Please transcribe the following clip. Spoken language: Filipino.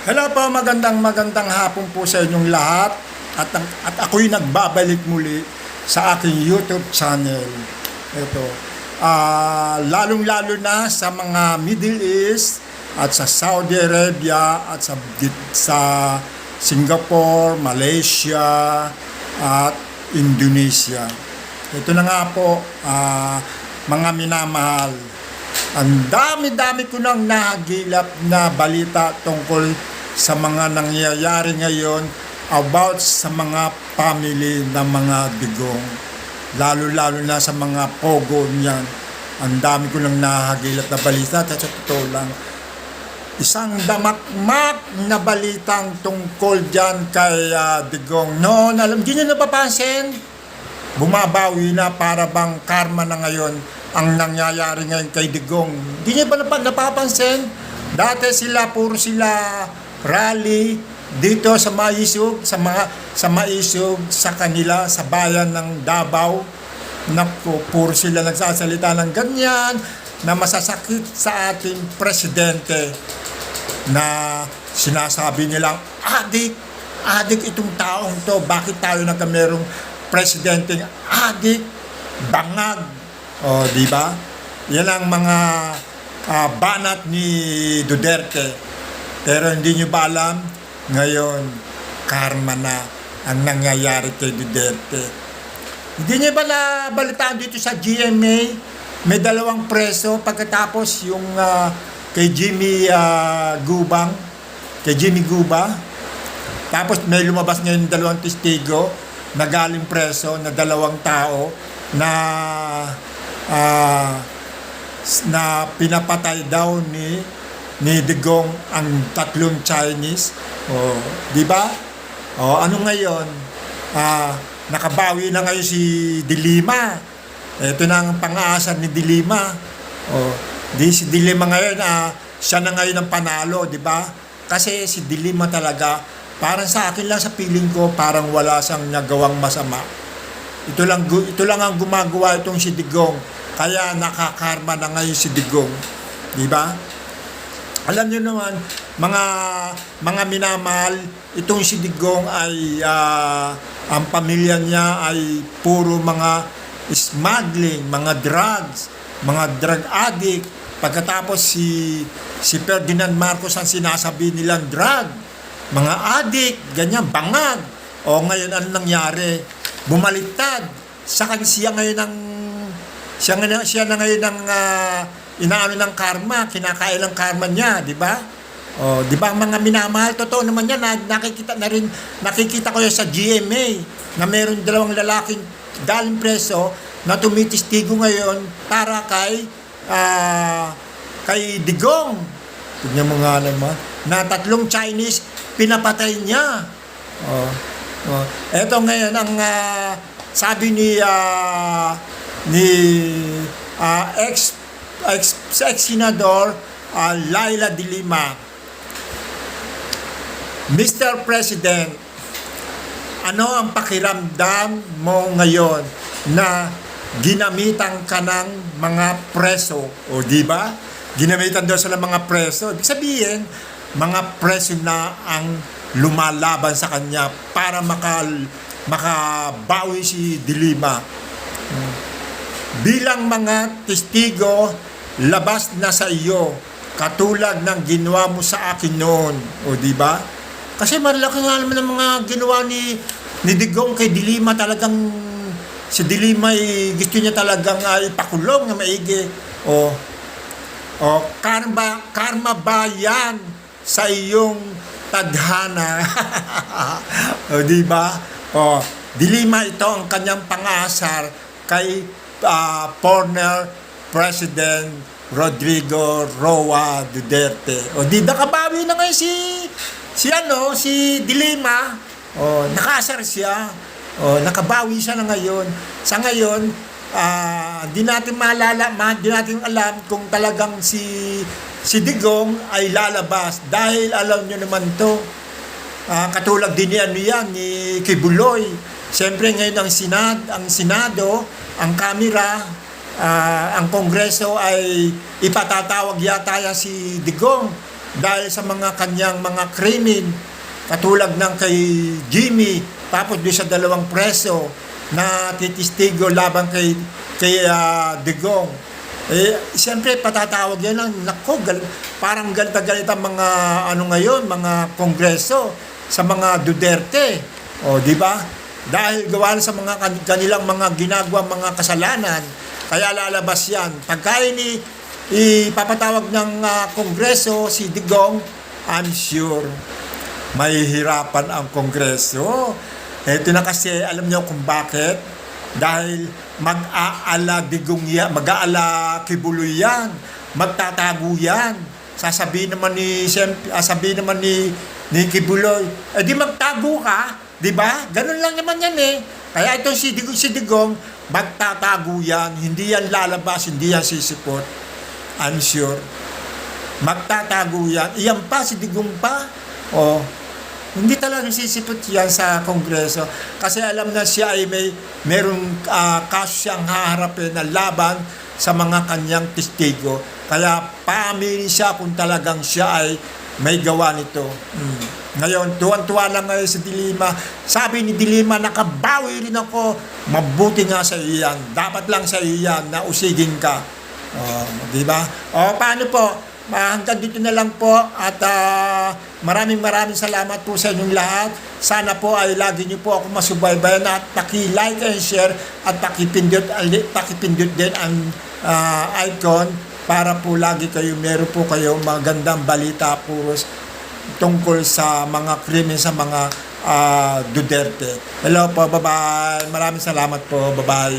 Hello po, magandang hapon po sa inyong lahat at ako'y nagbabalik muli sa aking YouTube channel. Ito, lalong-lalo na sa mga Middle East at sa Saudi Arabia at sa Singapore, Malaysia at Indonesia. Ito na nga po, mga minamahal. Ang dami-dami ko nang nahagilap na balita tungkol sa mga nangyayari ngayon about sa mga family ng mga digong. Lalo-lalo na sa mga pogo niyan. Ang dami ko nang nahagilap na balita at sa totoo lang. Isang damakmak na balitang tungkol dyan kay Digong. No, hindi nyo napapansin? Bumabawi na para bang karma na ngayon ang nangyayari ngayon kay Digong. Hindi niyo ba napapansin? Dati puro sila rally dito sa Maisog, sa Maisog, sa kanila, sa bayan ng Davao. Naku, puro sila nagsasalita ng ganyan na masasakit sa ating presidente na sinasabi nilang adik itong taong to, bakit tayo merong presidenteng adik, bangag. O, di ba? Yan ang mga banat ni Duterte. Pero hindi nyo ba alam, ngayon, karma na ang nangyayari kay Duterte. Hindi nyo ba nabalitaan dito sa GMA, may 2 preso pagkatapos yung kay Jimmy Guba. Tapos may lumabas ngayon 2 testigo na galing preso na 2 tao na pinapatay daw ni Digong ang 3 Chinese. Di ba? Ano ngayon? Nakabawi na ngayon si Dilima. Ito na ang pang-aasar ni Dilima. Si Dilima ngayon, siya na ngayon ang panalo, di ba? Kasi si Dilima talaga, parang sa akin lang, sa feeling ko, parang wala siyang nagawang masama. Ito lang ang gumagawa itong si Digong. Kaya nakakarma na ngayon si Digong. Di ba? Alam niyo naman, mga minamahal, itong si Digong ay ang pamilya niya ay puro mga smuggling, mga drugs, mga drug addict. Pagkatapos si Ferdinand Marcos ang sinasabi nilang drug, mga addict, ganyan, bangag. Ngayon ano nangyari? Bumaliktad. Siya na ngayon ang inaano ng karma, kinakain ng karma niya, di ba? Di ba mga minamahal, totoo naman yan, nakikita ko yan sa GMA na meron 2 lalaking galing preso na tumitistigo ngayon para kay Digong. Tignan mo nga naman, na 3 Chinese pinapatay niya. Eto ngayon ang sabi ni ex-senador Laila de Lima, Mr. President, ano ang pakiramdam mo ngayon na ginamitan ka ng mga preso? Di ba? Ginamitan daw sila mga preso. Ibig sabihin, mga preso na ang lumalaban sa kanya para makabawi si de Lima. Bilang mga testigo, labas na sa iyo katulad ng ginawa mo sa akin noon. Di ba? Kasi malaki nga naman ang mga ginawa ni Digong kay de Lima. Talagang si de Lima gusto niya talagang ipakulong na maigi. Karma ba yan sa iyong tadhana? Di ba? De Lima, ito ang kanyang pang-aasar kay former President Rodrigo Roa Duterte. Di nakabawi na ngayon si de Lima. Nakaasar siya. Nakabawi siya na ngayon. Sa ngayon, di natin alam kung talagang si Digong ay lalabas dahil alam nyo naman to. Katulad din ni Kibuloy. Siyempre ngayon ang Senado, ang Kamara, ang Kongreso ay ipatatawag yata si Digong dahil sa mga kanyang mga krimen, katulad ng kay Jimmy, tapos doon sa dalawang preso na titistigo laban kay Digong. Siyempre patatawag yan ng nako, parang galit ang mga ngayon, mga kongreso sa mga Duterte. O, di ba? Dahil gawa sa mga kanilang mga ginagawa mga kasalanan, kaya lalabas yan. Pagka ipapatawag ng kongreso si Digong, I'm sure mahihirapan ang kongreso. Ito na kasi, alam niyo kung bakit? Dahil mag-aala Digong yan, mag-aala Kibuloy yan, magtatago yan. Sasabihin naman ni Kibuloy, di magtago ka, di ba? Ganun lang naman yan eh. Kaya itong si Digong, magtatago yan, hindi yan lalabas, hindi yan sisipot. I'm sure. Magtatago yan. Iyan pa, si Digong pa. Hindi talaga sisipot yan sa kongreso. Kasi alam na siya ay merong kaso siyang haharapin na laban sa mga kanyang testigo. Kaya paaminin siya kung talagang siya ay may gawa nito. Ngayon, tuwan-tuwa lang ngayon sa Dilima. Sabi ni Dilima, nakabawi rin ako. Mabuti nga sa iyan. Dapat lang sa iyan na usigin ka. Di ba? Paano po? Hanggang dito na lang po at maraming salamat po sa inyong lahat. Sana po ay lagi niyo po ako masubaybayan at paki-like and share at pakipindot din ang icon para po lagi meron po kayo magandang balita puros tungkol sa mga krimen sa mga Duterte. Hello po, bye-bye. Maraming salamat po, bye-bye.